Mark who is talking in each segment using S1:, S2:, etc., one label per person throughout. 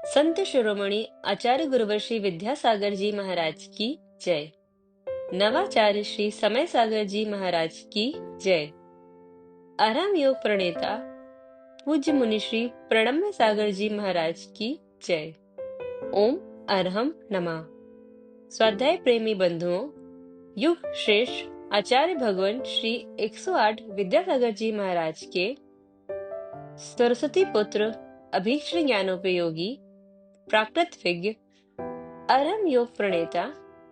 S1: संत शिरोमणि आचार्य गुरुवर श्री विद्यासागर जी महाराज की जय। नवाचार्य श्री समय सागर जी महाराज की जय। आराम योग प्रणेता पूज्य मुनि श्री प्रणम्य सागर जी महाराज की जय। ओम अरहम नमः। स्वाध्याय प्रेमी बंधुओं, युग श्रेष्ठ आचार्य भगवान श्री 108 विद्यासागर जी महाराज के सरस्वती पुत्र अभीष्ट ज्ञानोपयोगी प्राकृत विज्ञ अरहम योग प्रणेता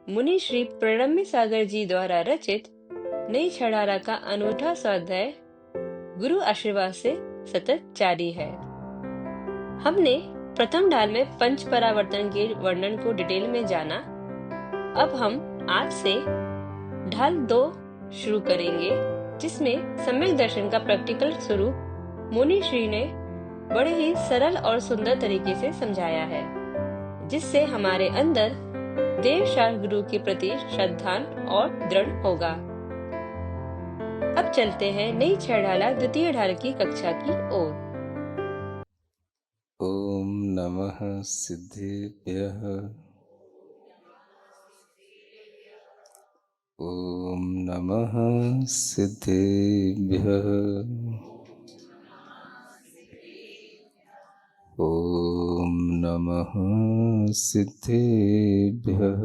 S1: मुनि श्री प्रणम्य सागर जी द्वारा रचित नई छड़ारा का अनूठा स्वाध्याय गुरु आशीर्वाद से सतत जारी है। हमने प्रथम ढाल में पंच परावर्तन के वर्णन को डिटेल में जाना। अब हम आज से ढाल 2 शुरू करेंगे, जिसमें सम्यक दर्शन का प्रैक्टिकल स्वरूप मुनि श्री ने बड़े ही सरल और सुंदर तरीके से समझाया है, जिससे हमारे अंदर देवशास्त्र गुरु के प्रति श्रद्धा और दृढ़ होगा। अब चलते हैं नई छड़ाला द्वितीय ढाल की कक्षा की ओर।
S2: ओम नमः सिद्धेभ्यः। ओम नमः सिद्धेभ्यः। ओम नमः सिद्धेभ्यः।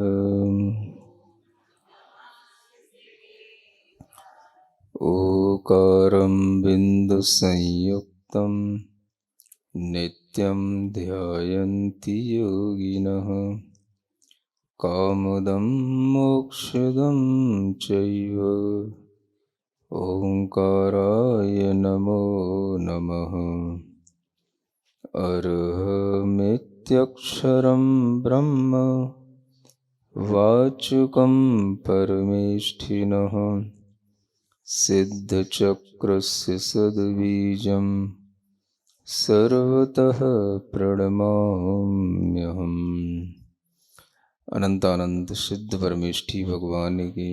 S2: ओकारं बिन्दुसंयुक्तं नित्यं ध्यायन्ति योगिनः। कामदं मोक्षदं चैव ओंकाराय नमो नमः। अरहमित्यक्षरं ब्रह्म वाचकं परमेष्ठिनः। सिद्धचक्रस्य सद्बीजं सर्वतः प्रणमाम्यहम्। अनंतानंत सिद्ध परमेष्ठी भगवान की,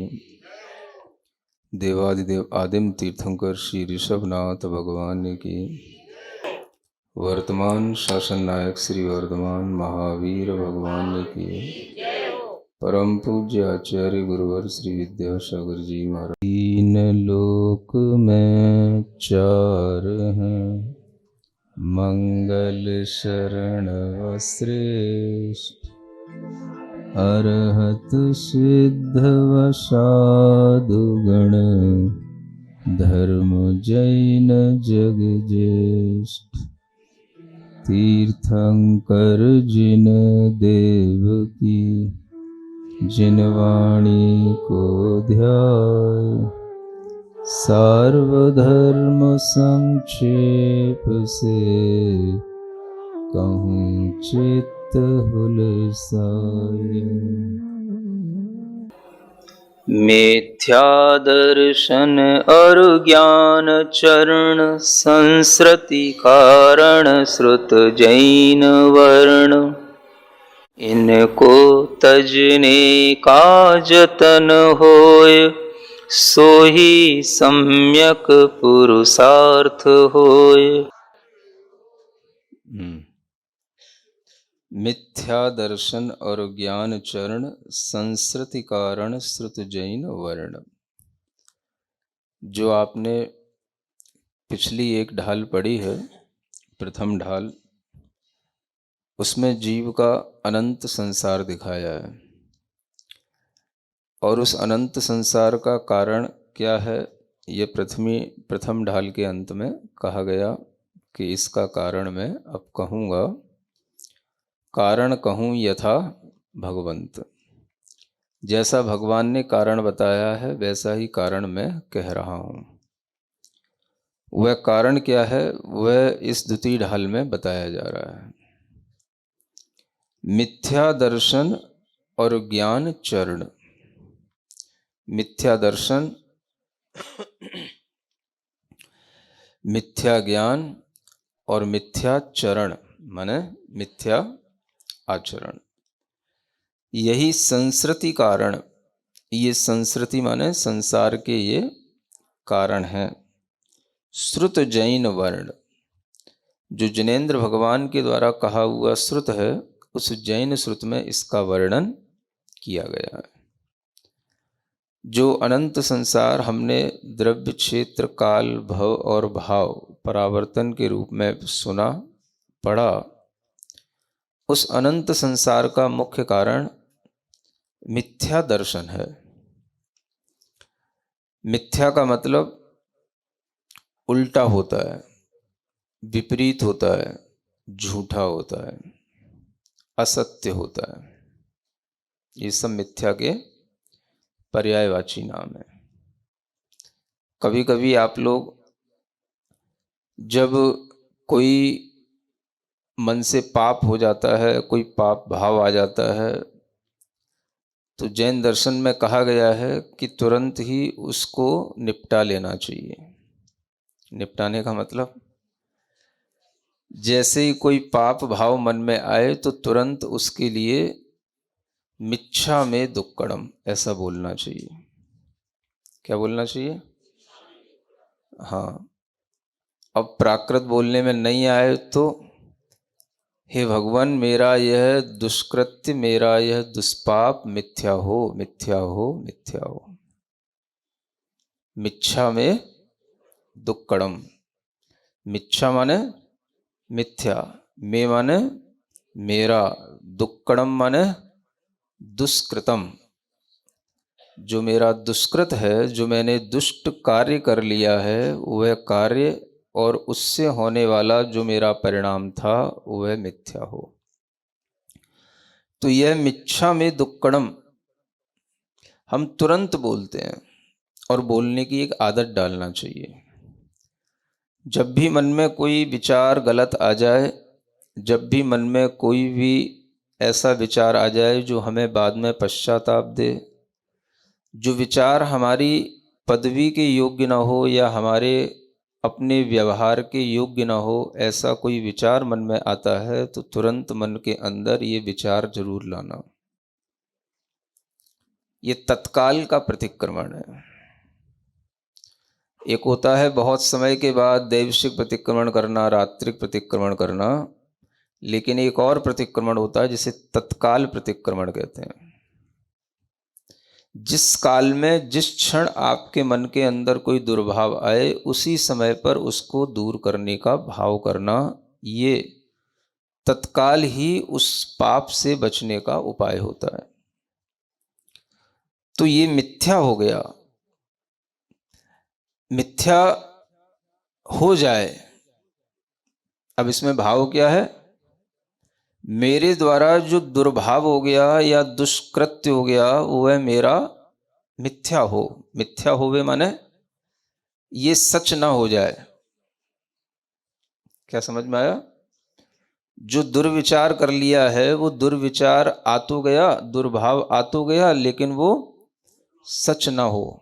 S2: देवादिदेव आदिम तीर्थंकर श्री ऋषभनाथ भगवान की, वर्तमान शासन नायक श्री वर्धमान महावीर भगवान की, परम पूज्य आचार्य गुरुवर श्री विद्यासागर जी महाराज। तीन लोक में चार हैं, मंगल शरण व श्रेष्ठ। अरहत सिद्ध व साधुगण, धर्म जैन जग ज्येष्ठ। तीर्थंकर जिन देव की, जिन वाणी को ध्याय। सार्वधर्म संक्षेप से, कहूँ चित्त हुलसाय। मिथ्या दर्शन और ज्ञान चरण, संस्कृति कारण श्रुत जैन वर्ण। इनको तजने का जतन होय, सो ही सम्यक पुरुषार्थ होय। मिथ्या दर्शन और ज्ञान चरण, संस्कृति कारण श्रुत जैन वर्ण। जो आपने पिछली एक ढाल पढ़ी है, प्रथम ढाल, उसमें जीव का अनंत संसार दिखाया है, और उस अनंत संसार का कारण क्या है, ये प्रथम ढाल के अंत में कहा गया कि इसका कारण मैं अब कहूँगा। कारण कहूँ यथा भगवंत। जैसा भगवान ने कारण बताया है, वैसा ही कारण मैं कह रहा हूँ। वह कारण क्या है, वह इस द्वितीय ढाल में बताया जा रहा है। मिथ्या दर्शन और ज्ञान चरण। मिथ्या दर्शन, मिथ्या ज्ञान और मिथ्या चरण माने मिथ्या आचरण। यही संस्कृति कारण, ये संस्कृति माने संसार के ये कारण हैं। श्रुत जैन वर्ण, जो जिनेंद्र भगवान के द्वारा कहा हुआ श्रुत है, उस जैन श्रुत में इसका वर्णन किया गया है। जो अनंत संसार हमने द्रव्य, क्षेत्र, काल, भव और भाव परावर्तन के रूप में सुना, पढ़ा, उस अनंत संसार का मुख्य कारण मिथ्या दर्शन है। मिथ्या का मतलब उल्टा होता है, विपरीत होता है, झूठा होता है, असत्य होता है। ये सब मिथ्या के पर्यायवाची नाम है। कभी कभी आप लोग जब कोई मन से पाप हो जाता है, कोई पाप भाव आ जाता है, तो जैन दर्शन में कहा गया है कि तुरंत ही उसको निपटा लेना चाहिए। निपटाने का मतलब, जैसे ही कोई पाप भाव मन में आए तो तुरंत उसके लिए मिच्छा में दुक्कड़म ऐसा बोलना चाहिए। क्या बोलना चाहिए? हाँ। अब प्राकृत बोलने में नहीं आए तो हे भगवान, मेरा यह दुष्कृत्य, मेरा यह दुष्पाप मिथ्या हो, मिथ्या हो, मिथ्या हो। मिच्छा में दुक्कड़म। मिच्छा माने मिथ्या, मे माने मेरा, दुक्कड़म माने दुष्कृतम। जो मेरा दुष्कृत है, जो मैंने दुष्ट कार्य कर लिया है, वह कार्य और उससे होने वाला जो मेरा परिणाम था वह मिथ्या हो। तो यह मिच्छा में दुक्कड़म हम तुरंत बोलते हैं, और बोलने की एक आदत डालना चाहिए। जब भी मन में कोई विचार गलत आ जाए, जब भी मन में कोई भी ऐसा विचार आ जाए जो हमें बाद में पश्चाताप दे, जो विचार हमारी पदवी के योग्य ना हो या हमारे अपने व्यवहार के योग्य ना हो, ऐसा कोई विचार मन में आता है तो तुरंत मन के अंदर ये विचार जरूर लाना। ये तत्काल का प्रतिक्रमण है। एक होता है बहुत समय के बाद दैविक प्रतिक्रमण करना, रात्रिक प्रतिक्रमण करना, लेकिन एक और प्रतिक्रमण होता है जिसे तत्काल प्रतिक्रमण कहते हैं। जिस काल में, जिस क्षण आपके मन के अंदर कोई दुर्भाव आए, उसी समय पर उसको दूर करने का भाव करना, ये तत्काल ही उस पाप से बचने का उपाय होता है। तो ये मिथ्या हो गया। मिथ्या हो जाए, अब इसमें भाव क्या है? मेरे द्वारा जो दुर्भाव हो गया या दुष्कृत्य हो गया वह मेरा मिथ्या हो। मिथ्या होवे माने ये सच ना हो जाए। क्या समझ में आया? जो दुर्विचार कर लिया है वो दुर्विचार आ तो गया, दुर्भाव आ तो गया, लेकिन वो सच ना हो।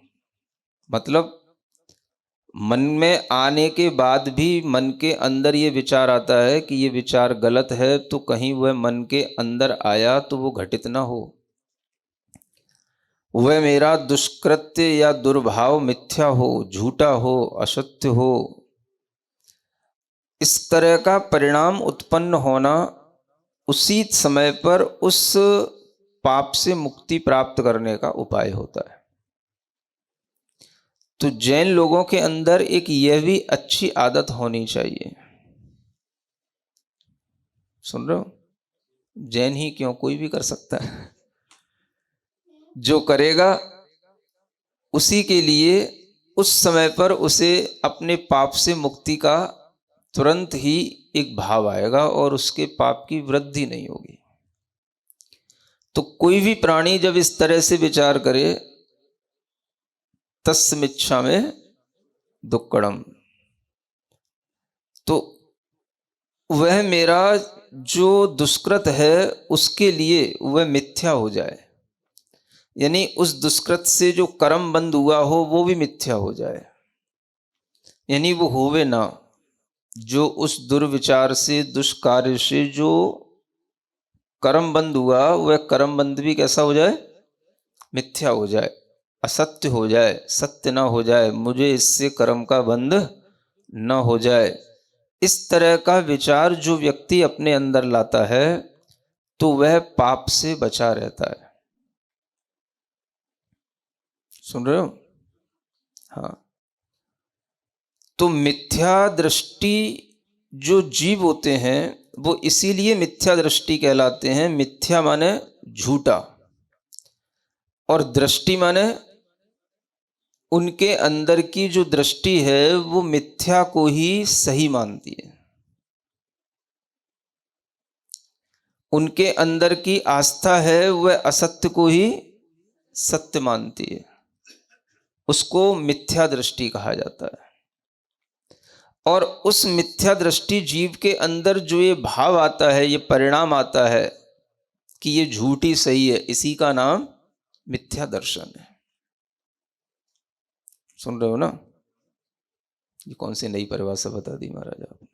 S2: मतलब मन में आने के बाद भी मन के अंदर ये विचार आता है कि ये विचार गलत है, तो कहीं वह मन के अंदर आया तो वो घटित ना हो, वह मेरा दुष्कृत्य या दुर्भाव मिथ्या हो, झूठा हो, असत्य हो। इस तरह का परिणाम उत्पन्न होना उसी समय पर उस पाप से मुक्ति प्राप्त करने का उपाय होता है। तो जैन लोगों के अंदर एक यह भी अच्छी आदत होनी चाहिए। सुन रहे हो? जैन ही क्यों, कोई भी कर सकता है। जो करेगा उसी के लिए उस समय पर उसे अपने पाप से मुक्ति का तुरंत ही एक भाव आएगा और उसके पाप की वृद्धि नहीं होगी। तो कोई भी प्राणी जब इस तरह से विचार करे, तस्मिच्छा में दुक्कड़म, तो वह मेरा जो दुष्कृत है उसके लिए वह मिथ्या हो जाए, यानी उस दुष्कृत से जो कर्म बंध हुआ हो वो भी मिथ्या हो जाए, यानी वो होवे ना। जो उस दुर्विचार से, दुष्कार्य से जो कर्म बंध हुआ, वह कर्म बंध भी कैसा हो जाए? मिथ्या हो जाए, असत्य हो जाए, सत्य ना हो जाए, मुझे इससे कर्म का बंध न हो जाए। इस तरह का विचार जो व्यक्ति अपने अंदर लाता है तो वह पाप से बचा रहता है। सुन रहे हो? हाँ। तो मिथ्या दृष्टि जो जीव होते हैं वो इसीलिए मिथ्या दृष्टि कहलाते हैं। मिथ्या माने झूठा और दृष्टि माने उनके अंदर की जो दृष्टि है वो मिथ्या को ही सही मानती है। उनके अंदर की आस्था है वह असत्य को ही सत्य मानती है। उसको मिथ्या दृष्टि कहा जाता है। और उस मिथ्या दृष्टि जीव के अंदर जो ये भाव आता है, ये परिणाम आता है कि ये झूठी सही है, इसी का नाम मिथ्या दर्शन है। सुन रहे हो ना? ये कौन सी नई परिभाषा बता दी महाराज आपने?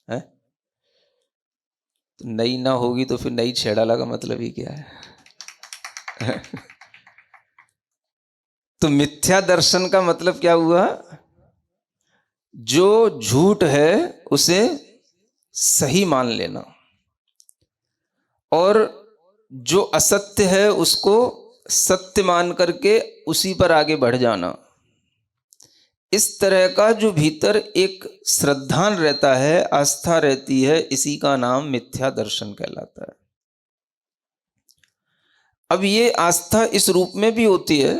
S2: है तो नई ना होगी तो फिर नई छेड़ाला का मतलब ही क्या है? तो मिथ्या दर्शन का मतलब क्या हुआ? जो झूठ है उसे सही मान लेना और जो असत्य है उसको सत्य मान करके उसी पर आगे बढ़ जाना। इस तरह का जो भीतर एक श्रद्धान रहता है, आस्था रहती है, इसी का नाम मिथ्या दर्शन कहलाता है। अब ये आस्था इस रूप में भी होती है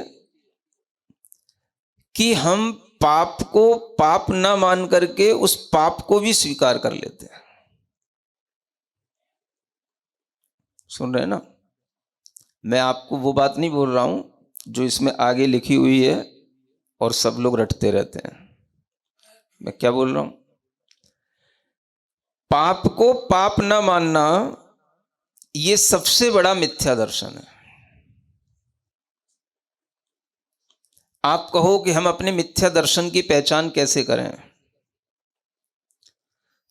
S2: कि हम पाप को पाप ना मान करके उस पाप को भी स्वीकार कर लेते हैं। सुन रहे हैं ना? मैं आपको वो बात नहीं बोल रहा हूं जो इसमें आगे लिखी हुई है और सब लोग रटते रहते हैं। मैं क्या बोल रहा हूं? पाप को पाप ना मानना ये सबसे बड़ा मिथ्या दर्शन है। आप कहो कि हम अपने मिथ्या दर्शन की पहचान कैसे करें?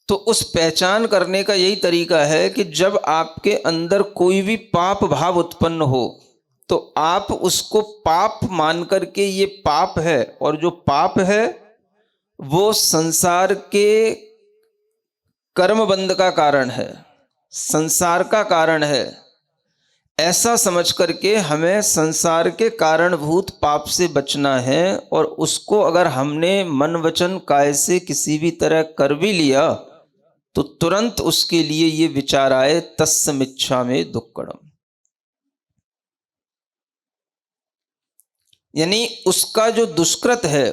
S2: तो उस पहचान करने का यही तरीका है कि जब आपके अंदर कोई भी पाप भाव उत्पन्न हो तो आप उसको पाप मान करके ये पाप है, और जो पाप है वो संसार के कर्मबंध का कारण है, संसार का कारण है, ऐसा समझ करके हमें संसार के कारणभूत पाप से बचना है। और उसको अगर हमने मन वचन काय से किसी भी तरह कर भी लिया तो तुरंत उसके लिए ये विचार आए तस्य मिच्छामि दुक्कडम, यानी उसका जो दुष्कृत है,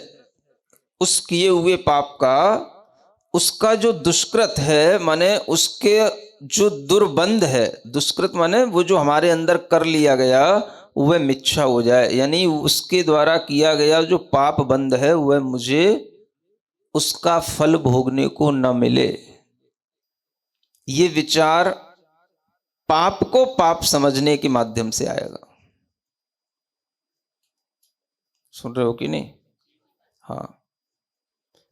S2: उस किए हुए पाप का उसका जो दुष्कृत है माने उसके जो दुर्बंध है, दुष्कृत माने वो जो हमारे अंदर कर लिया गया वह मिच्छा हो जाए, यानी उसके द्वारा किया गया जो पाप बंध है वह मुझे उसका फल भोगने को न मिले। ये विचार पाप को पाप समझने के माध्यम से आएगा। सुन रहे हो कि नहीं? हाँ।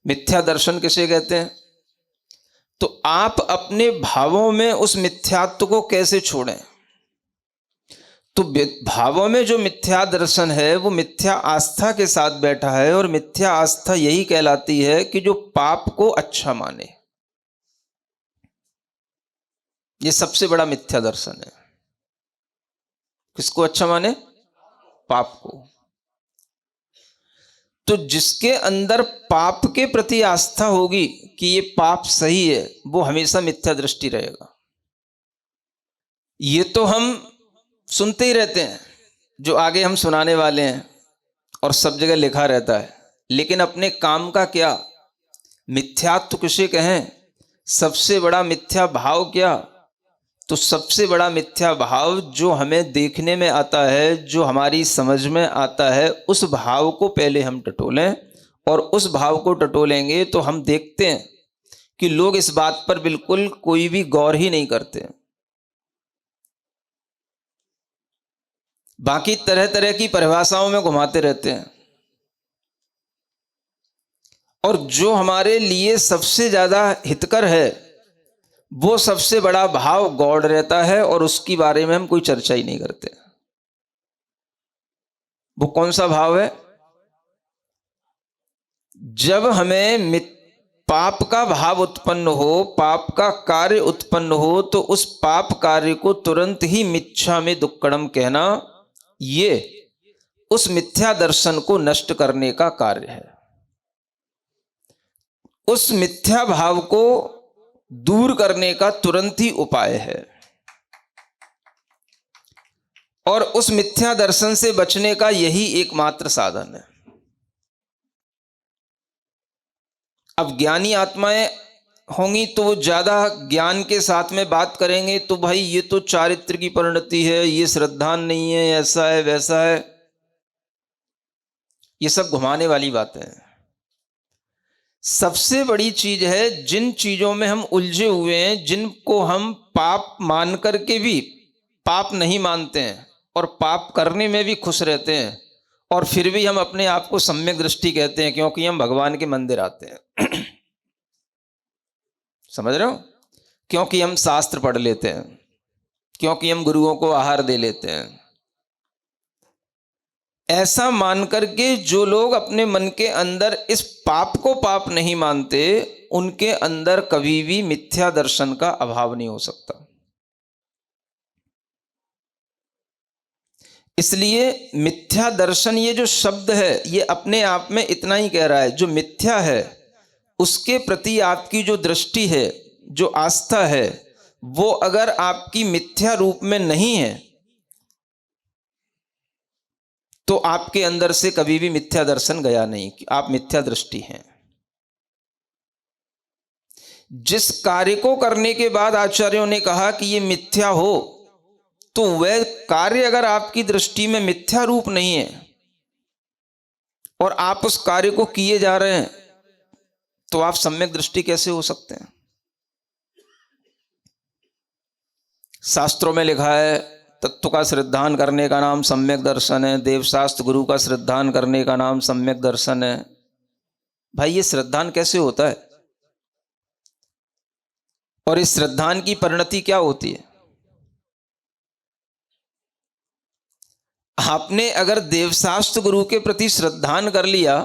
S2: मिथ्या दर्शन किसे कहते हैं? तो आप अपने भावों में उस मिथ्यात्व को कैसे छोड़ें? तो भावों में जो मिथ्या दर्शन है वो मिथ्या आस्था के साथ बैठा है, और मिथ्या आस्था यही कहलाती है कि जो पाप को अच्छा माने। ये सबसे बड़ा मिथ्या दर्शन है। किसको अच्छा माने? पाप को। तो जिसके अंदर पाप के प्रति आस्था होगी कि ये पाप सही है, वो हमेशा मिथ्या दृष्टि रहेगा। ये तो हम सुनते ही रहते हैं, जो आगे हम सुनाने वाले हैं, और सब जगह लिखा रहता है, लेकिन अपने काम का क्या? मिथ्यात्व किसे कहें? सबसे बड़ा मिथ्या भाव क्या? तो सबसे बड़ा मिथ्या भाव जो हमें देखने में आता है, जो हमारी समझ में आता है, उस भाव को पहले हम टटोलें। और उस भाव को टटोलेंगे तो हम देखते हैं कि लोग इस बात पर बिल्कुल कोई भी गौर ही नहीं करते। बाकी तरह तरह की परिभाषाओं में घुमाते रहते हैं, और जो हमारे लिए सबसे ज्यादा हितकर है वो सबसे बड़ा भाव गौड़ रहता है, और उसके बारे में हम कोई चर्चा ही नहीं करते। वो कौन सा भाव है? जब हमें पाप का भाव उत्पन्न हो, पाप का कार्य उत्पन्न हो, तो उस पाप कार्य को तुरंत ही मिथ्या में दुक्कड़म कहना, ये उस मिथ्या दर्शन को नष्ट करने का कार्य है। उस मिथ्या भाव को दूर करने का तुरंत ही उपाय है, और उस मिथ्या दर्शन से बचने का यही एकमात्र साधन है। अब ज्ञानी आत्माएं होंगी तो वो ज्यादा ज्ञान के साथ में बात करेंगे, तो भाई ये तो चारित्र की परिणति है, ये श्रद्धा नहीं है, ऐसा है वैसा है, ये सब घुमाने वाली बातें हैं। सबसे बड़ी चीज है, जिन चीजों में हम उलझे हुए हैं, जिनको हम पाप मान करके भी पाप नहीं मानते हैं और पाप करने में भी खुश रहते हैं, और फिर भी हम अपने आप को सम्यक दृष्टि कहते हैं, क्योंकि हम भगवान के मंदिर आते हैं। समझ रहे हो? क्योंकि हम शास्त्र पढ़ लेते हैं, क्योंकि हम गुरुओं को आहार दे लेते हैं। ऐसा मान करके जो लोग अपने मन के अंदर इस पाप को पाप नहीं मानते, उनके अंदर कभी भी मिथ्या दर्शन का अभाव नहीं हो सकता। इसलिए मिथ्या दर्शन, ये जो शब्द है, ये अपने आप में इतना ही कह रहा है, जो मिथ्या है उसके प्रति आपकी जो दृष्टि है, जो आस्था है, वो अगर आपकी मिथ्या रूप में नहीं है, तो आपके अंदर से कभी भी मिथ्या दर्शन गया नहीं, आप मिथ्या दृष्टि हैं। जिस कार्य को करने के बाद आचार्यों ने कहा कि ये मिथ्या हो, तो वह कार्य अगर आपकी दृष्टि में मिथ्या रूप नहीं है और आप उस कार्य को किए जा रहे हैं, तो आप सम्यक दृष्टि कैसे हो सकते हैं? शास्त्रों में लिखा है, तत्व का श्रद्धान करने का नाम सम्यक दर्शन है, देवशास्त्र गुरु का श्रद्धान करने का नाम सम्यक दर्शन है। भाई ये श्रद्धान कैसे होता है, और इस श्रद्धान की परिणति क्या होती है? आपने अगर देवशास्त्र गुरु के प्रति श्रद्धान कर लिया,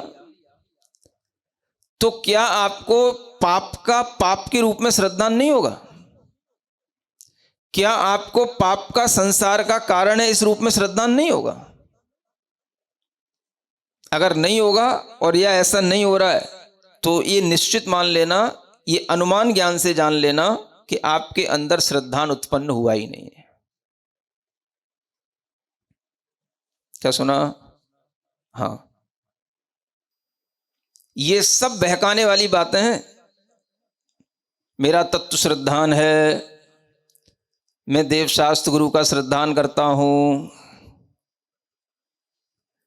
S2: तो क्या आपको पाप का पाप के रूप में श्रद्धान नहीं होगा? क्या आपको पाप का संसार का कारण है इस रूप में श्रद्धान नहीं होगा? अगर नहीं होगा और या ऐसा नहीं हो रहा है, तो ये निश्चित मान लेना, ये अनुमान ज्ञान से जान लेना कि आपके अंदर श्रद्धान उत्पन्न हुआ ही नहीं है। क्या सुना? हाँ, ये सब बहकाने वाली बातें हैं। मेरा तत्व श्रद्धान है, मैं देवशास्त्र गुरु का श्रद्धान करता हूं,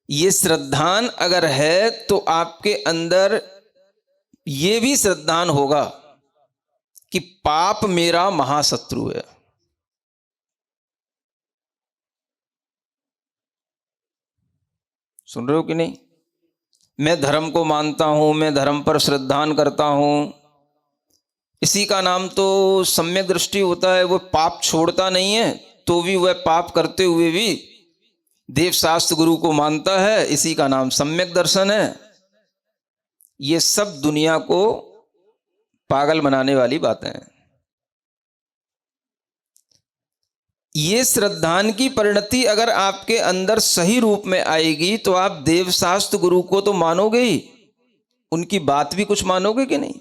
S2: ये श्रद्धान अगर है तो आपके अंदर ये भी श्रद्धान होगा कि पाप मेरा महाशत्रु है। सुन रहे हो कि नहीं? मैं धर्म को मानता हूं, मैं धर्म पर श्रद्धान करता हूं, इसी का नाम तो सम्यक दृष्टि होता है। वो पाप छोड़ता नहीं है, तो भी वह पाप करते हुए भी देवशास्त्र गुरु को मानता है, इसी का नाम सम्यक दर्शन है। ये सब दुनिया को पागल बनाने वाली बातें हैं। ये श्रद्धान की परिणति अगर आपके अंदर सही रूप में आएगी, तो आप देवशास्त्र गुरु को तो मानोगे ही, उनकी बात भी कुछ मानोगे कि नहीं?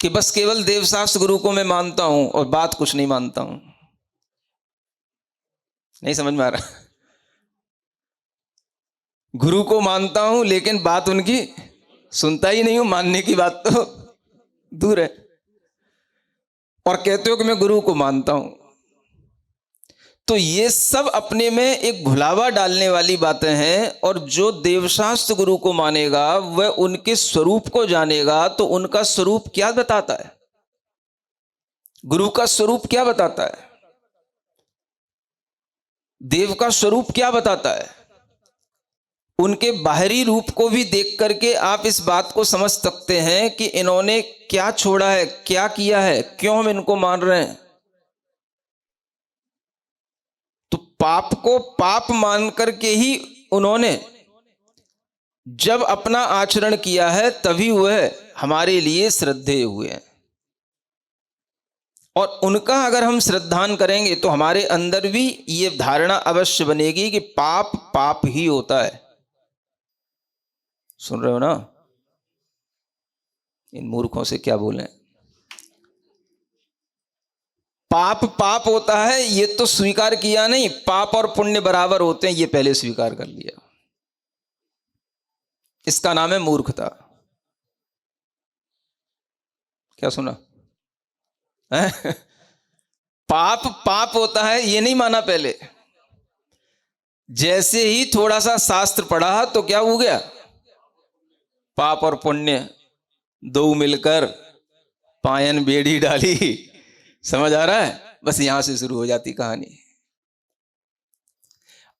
S2: कि बस केवल देवशास्त्र गुरु को मैं मानता हूं और बात कुछ नहीं मानता हूं। नहीं समझ में आ रहा? गुरु को मानता हूं लेकिन बात उनकी सुनता ही नहीं हूं, मानने की बात तो दूर है, और कहते हो कि मैं गुरु को मानता हूं। तो ये सब अपने में एक घुलावा डालने वाली बातें हैं। और जो देवशास्त्र गुरु को मानेगा वह उनके स्वरूप को जानेगा। तो उनका स्वरूप क्या बताता है? गुरु का स्वरूप क्या बताता है? देव का स्वरूप क्या बताता है? उनके बाहरी रूप को भी देख करके आप इस बात को समझ सकते हैं कि इन्होंने क्या छोड़ा है, क्या किया है, क्यों हम इनको मान रहे हैं। तो पाप को पाप मान करके ही उन्होंने जब अपना आचरण किया है तभी वह हमारे लिए श्रद्धेय हुए हैं। और उनका अगर हम श्रद्धान करेंगे तो हमारे अंदर भी ये धारणा अवश्य बनेगी कि पाप पाप ही होता है। सुन रहे हो ना? इन मूर्खों से क्या बोलें। पाप पाप होता है ये तो स्वीकार किया नहीं, पाप और पुण्य बराबर होते हैं ये पहले स्वीकार कर लिया। इसका नाम है मूर्खता। क्या सुना है? पाप पाप होता है ये नहीं माना पहले। जैसे ही थोड़ा सा शास्त्र पढ़ा तो क्या हो गया, पाप और पुण्य दो मिलकर पायन बेड़ी डाली। समझ आ रहा है? बस यहां से शुरू हो जाती कहानी।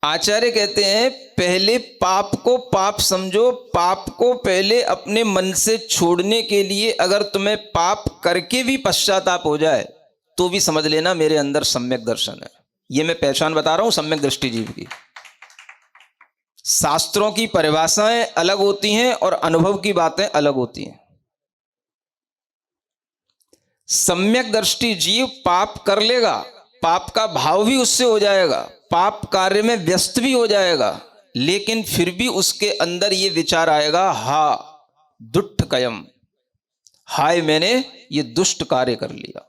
S2: आचार्य कहते हैं पहले पाप को पाप समझो। पाप को पहले अपने मन से छोड़ने के लिए अगर तुम्हें पाप करके भी पश्चाताप हो जाए तो भी समझ लेना मेरे अंदर सम्यक दर्शन है। ये मैं पहचान बता रहा हूं सम्यक दृष्टि जीव की। शास्त्रों की परिभाषाएं अलग होती हैं और अनुभव की बातें अलग होती हैं। सम्यक दृष्टि जीव पाप कर लेगा, पाप का भाव भी उससे हो जाएगा, पाप कार्य में व्यस्त भी हो जाएगा, लेकिन फिर भी उसके अंदर ये विचार आएगा, हा दुष्ट कयम, हाय मैंने ये दुष्ट कार्य कर लिया।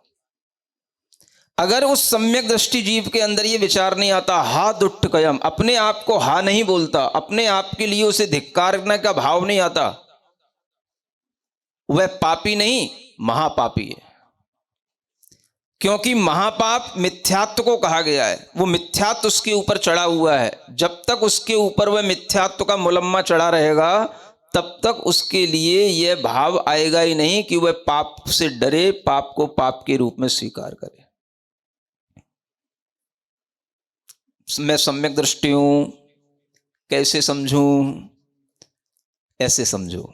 S2: अगर उस सम्यक दृष्टि जीव के अंदर ये विचार नहीं आता, हा दुष्ट कयम, अपने आप को हा नहीं बोलता, अपने आप के लिए उसे धिक्कारने का भाव नहीं आता, वह पापी नहीं महापापी है। क्योंकि महापाप मिथ्यात्व को कहा गया है, वो मिथ्यात्व उसके ऊपर चढ़ा हुआ है। जब तक उसके ऊपर वह मिथ्यात्व का मुलम्मा चढ़ा रहेगा तब तक उसके लिए यह भाव आएगा ही नहीं कि वह पाप से डरे, पाप को पाप के रूप में स्वीकार करे। मैं सम्यक दृष्टि हूं, कैसे समझूं? ऐसे समझो।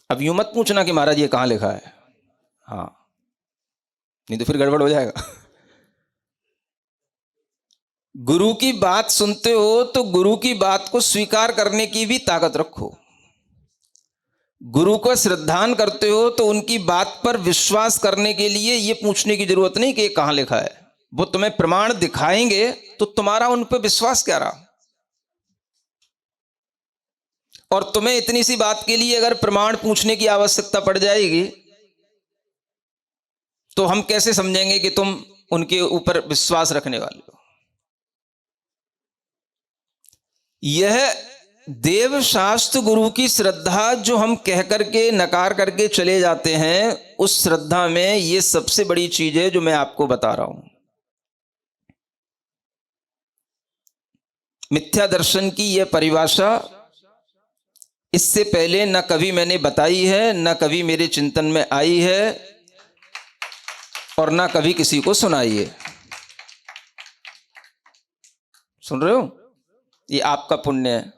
S2: अब यूं मत पूछना कि महाराज ये कहां लिखा है, हाँ, नहीं तो फिर गड़बड़ हो जाएगा। गुरु की बात सुनते हो तो गुरु की बात को स्वीकार करने की भी ताकत रखो। गुरु को श्रद्धान करते हो तो उनकी बात पर विश्वास करने के लिए ये पूछने की जरूरत नहीं कि ये कहां लिखा है। वो तुम्हें प्रमाण दिखाएंगे तो तुम्हारा उन पर विश्वास क्या रहा। और तुम्हें इतनी सी बात के लिए अगर प्रमाण पूछने की आवश्यकता पड़ जाएगी तो हम कैसे समझेंगे कि तुम उनके ऊपर विश्वास रखने वाले हो। यह देव शास्त्र गुरु की श्रद्धा जो हम कह करके नकार करके चले जाते हैं, उस श्रद्धा में यह सबसे बड़ी चीज है जो मैं आपको बता रहा हूं। मिथ्या दर्शन की यह परिभाषा इससे पहले न कभी मैंने बताई है, न कभी मेरे चिंतन में आई है, और ना कभी किसी को सुनाई है। सुन रहे हो? ये आपका पुण्य है।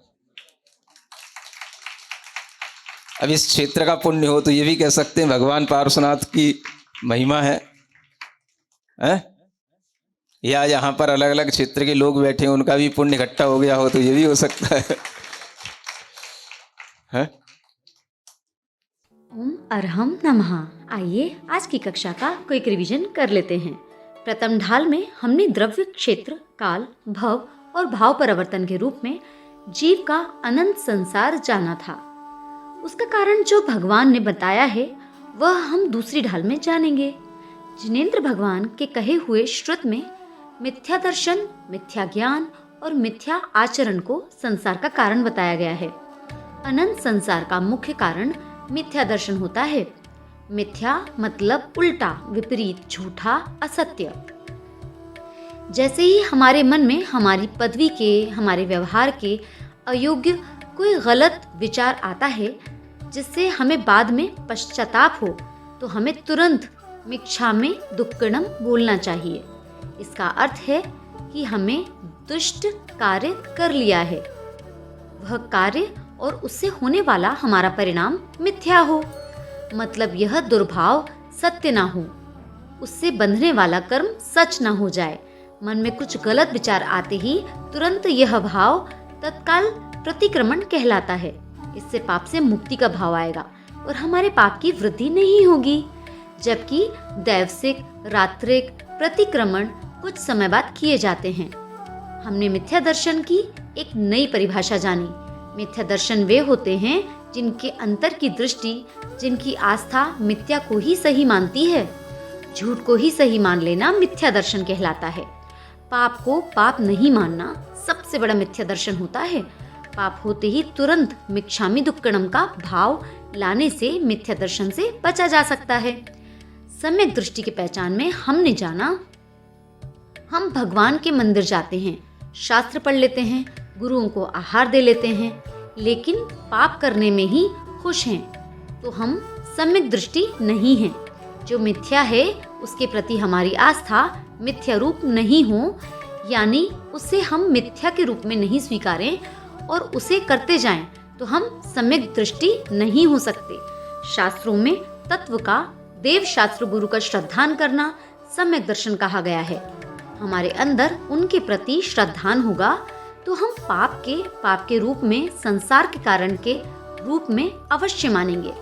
S2: अब इस क्षेत्र का पुण्य हो तो ये भी कह सकते हैं भगवान पार्श्वनाथ की महिमा है, या यहां पर अलग अलग क्षेत्र के लोग बैठे हैं उनका भी पुण्य इकट्ठा हो गया हो तो ये भी हो सकता है?
S3: ओम अरहम नमः। आइए आज की कक्षा का क्विक रिवीजन कर लेते हैं। प्रथम ढाल में हमने द्रव्य, क्षेत्र, काल, भव और भाव परिवर्तन के रूप में जीव का अनंत संसार जाना था। उसका कारण जो भगवान ने बताया है वह हम दूसरी ढाल में जानेंगे। जिनेंद्र भगवान के कहे हुए श्रुत में मिथ्या दर्शन, मिथ्या ज्ञान और मिथ्या आचरण को संसार का कारण बताया गया है। अनंत संसार का मुख्य कारण मिथ्या दर्शन होता है। मिथ्या मतलब उल्टा, विपरीत, झूठा, असत्य। जैसे ही हमारे मन में हमारी पदवी के, हमारे व्यवहार के अयोग्य कोई गलत विचार आता है जिससे हमें बाद में पश्चाताप हो, तो हमें तुरंत मिच्छामि दुक्कडम बोलना चाहिए। इसका अर्थ है कि हमें दुष्ट कार्य कर लिया है, वह कार्य और उससे होने वाला हमारा परिणाम मिथ्या हो, मतलब यह दुर्भाव सत्य ना हो, उससे बंधने वाला कर्म सच ना हो जाए। मन में कुछ गलत विचार आते ही तुरंत यह भाव तत्काल प्रतिक्रमण कहलाता है। इससे पाप से मुक्ति का भाव आएगा और हमारे पाप की वृद्धि नहीं होगी। जबकि दैवसिक, रात्रिक प्रतिक्रमण कुछ समय बाद किए जाते हैं। हमने मिथ्या दर्शन की एक नई परिभाषा जानी। मिथ्या दर्शन वे होते हैं जिनके अंतर की दृष्टि, जिनकी आस्था मिथ्या को ही सही मानती है। झूठ को ही सही मान लेना मिथ्या दर्शन कहलाता है। पाप को पाप नहीं मानना सबसे बड़ा मिथ्या दर्शन होता है। पाप होते ही तुरंत मिच्छामि दुक्कडम का भाव लाने से मिथ्या दर्शन से बचा जा सकता है। सम्यक दृष्टि की पहचान में हमने जाना, हम भगवान के मंदिर जाते हैं, शास्त्र पढ़ लेते हैं, गुरुओं को आहार दे लेते हैं, लेकिन पाप करने में ही खुश हैं, तो हम सम्यक दृष्टि नहीं हैं। जो मिथ्या है उसके प्रति हमारी आस्था मिथ्या रूप नहीं हो, यानी उसे हम मिथ्या के रूप में नहीं स्वीकारें और उसे करते जाएं, तो हम सम्यक दृष्टि नहीं हो सकते। शास्त्रों में तत्व का, देव शास्त्र गुरु का श्रद्धान करना सम्यक दर्शन कहा गया है। हमारे अंदर उनके प्रति श्रद्धान होगा तो हम पाप के रूप में, संसार के कारण के रूप में अवश्य मानेंगे।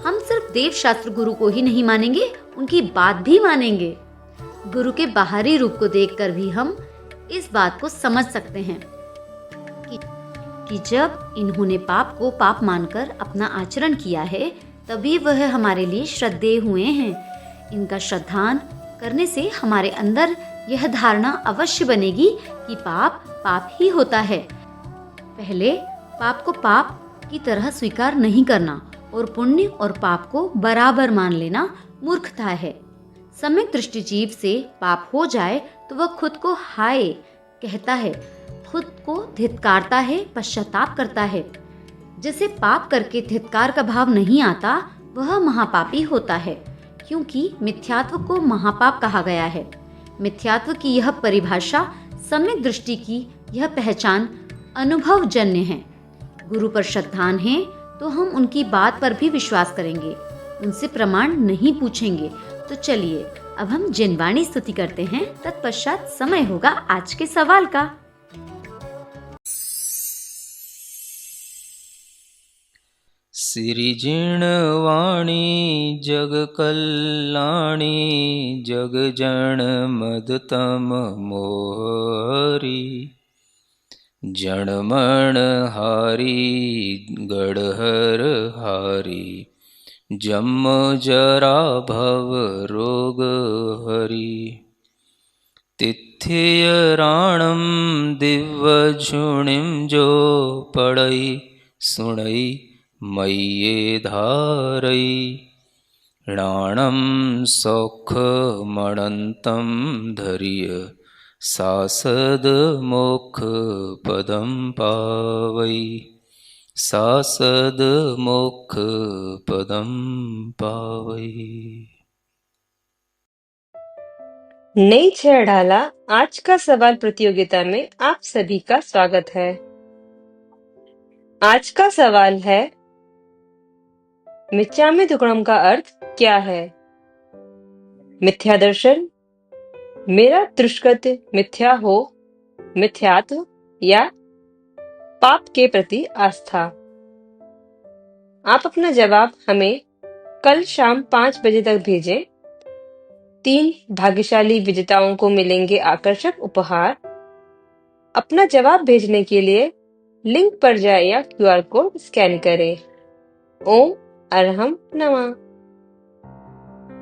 S3: हम सिर्फ देव शास्त्र गुरु को ही नहीं मानेंगे, उनकी बात भी मानेंगे। गुरु के बाहरी रूप को देखकर भी हम इस बात को समझ सकते हैं कि जब इन्होंने पाप को पाप मानकर अपना आचरण किया है, तभी वह हमारे लिए श्रद्धेय हुए हैं। इनका श्रद्धान करने से हमारे अंदर यह धारणा अवश्य बनेगी कि पाप पाप ही होता है। पहले पाप को पाप की तरह स्वीकार नहीं करना और पुण्य और पाप को बराबर मान लेना मूर्खता है। सम्यक दृष्टि जीव से पाप हो जाए तो वह खुद को हाय कहता है, खुद को धिक्कारता है, पश्चाताप करता है। जिसे पाप करके धिक्कार का भाव नहीं आता वह महापापी होता है, क्योंकि मिथ्यात्व को महापाप कहा गया है। मिथ्यात्व की यह परिभाषा, सम्यक दृष्टि की यह पहचान अनुभवजन्य है। गुरु पर श्रद्धान है तो हम उनकी बात पर भी विश्वास करेंगे, उनसे प्रमाण नहीं पूछेंगे। तो चलिए अब हम जिनवाणी स्तुति करते हैं, तत्पश्चात समय होगा आज के सवाल का।
S2: श्री जिणवाणी जग कल्याणी, जग जन मदतम मोहरी। जणमण हारी गढ़हर हारी, जम जरा भव रोग हरी। तिथ्य राणम दिव्य झुणिम जो पड़ई सुणई मय्ये धारई। राणम सौख मणंतम धरिय, सासद मोक्ष पदम पावई। सासद मोक्ष पदम पावई।
S1: नई छह ढाला आज का सवाल प्रतियोगिता में आप सभी का स्वागत है। आज का सवाल है, मिच्छामि दुक्कडम का अर्थ क्या है? मिथ्या दर्शन, मेरा दृष्कृत्य मिथ्या हो, मिथ्यात्व या पाप के प्रति आस्था। आप अपना जवाब हमें कल शाम 5 बजे तक भेजें। 3 भाग्यशाली विजेताओं को मिलेंगे आकर्षक उपहार। अपना जवाब भेजने के लिए लिंक पर जाए या QR कोड स्कैन करें। ओम अरहम नमः।